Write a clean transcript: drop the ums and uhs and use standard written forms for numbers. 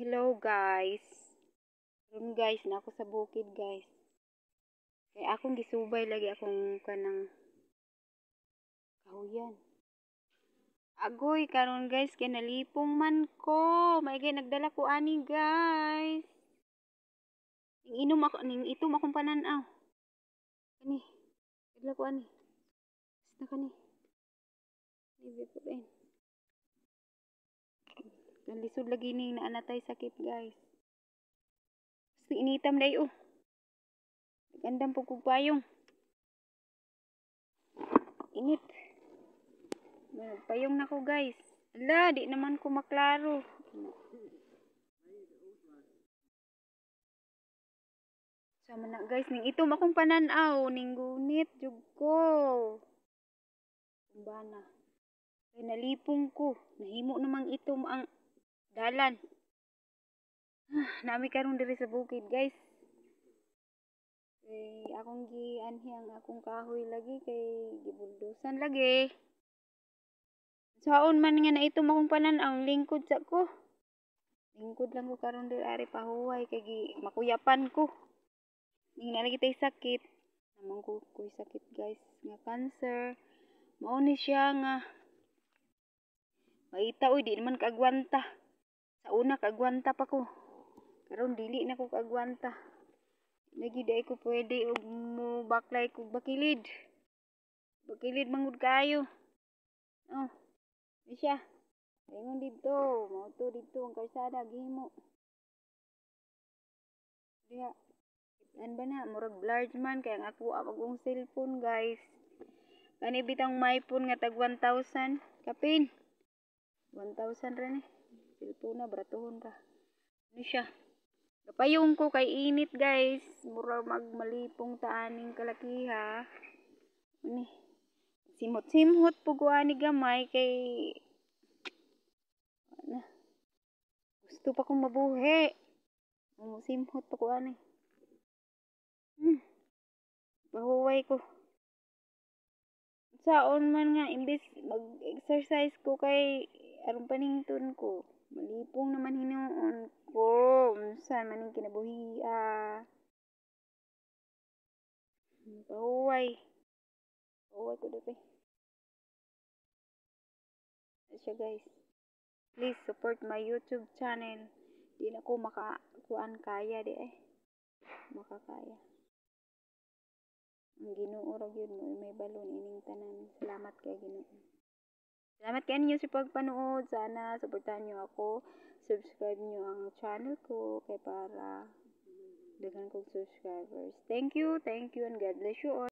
Hello guys. Ron guys, na ako sa bukid guys. Kaya akong gisubay lagi akong kanang kahuyan. Agoy karon guys, kay nalipong man ko. Maigay nagdala ko ani guys. Ning inom ako, ning itom akong pananaw. Kani, nagdala ko ani. Basta kani. Libre ko rin. Lisod lagi ning naanatay sakit guys. Basta initam day oh. Gandang pagkupayong. Init. Payong na ko guys. Ala, di naman ko maklaro. Sama na guys, ning itom akong pananaw, ning gunit, jug ko. Kumbana. Kay nalipong ko. Nahimo namang itom ang dalan. Nami karon diri sa bukid guys. Kay akong gianhi ang akong kahoy lagi kay gibuldosan lagi. Saon man nga na itom akong pananaw, lingkod sa ko. Lingkod lang ko karon diri ari pahuway kay makuyapan ko. Ning nalagi tay sakit. Namang ko sakit guys nga cancer. Mao ni siya nga maita oy di naman kaagwanta. Sa una kaagwanta pa ko. Karon dili na ko kaagwanta. Lagi day ko pwede og mo baklay ko bakilid. Bakilid mangud kayo. Oh, di siya. Ingon dito, mao to dito ang kalsada gihimo. Diha. An ba na murag large man kay ang ako agong cellphone guys. Kani bitang may phone nga tag 1,000 kapin. 1,000 ra ni. Cellphone na bratuhon ra. Ano siya? Kapayong ko kay init guys. Mura magmalipong taaning kalakiha. Ani. Simot-simot po ko ani gamay kay ano. Gusto pa kong mabuhi. Simhot pa ko ani. Pahuway ko. Saon man nga imbes mag-exercise ko kay aron panington ko. Malipong naman hinuon ko. Unsa man ning kinabuhi pahuway. Pahuway ko dito. Siya guys. Please support my YouTube channel. Di na ko makakuan kaya di makakaya. Ang Ginoo ra gyud mo may balon ining tanan. Salamat kay Ginoo. Salamat kay ninyo sa pagpanood. Sana suportahan niyo ako. Subscribe niyo ang channel ko kay para daghan kog subscribers. Thank you and God bless you all.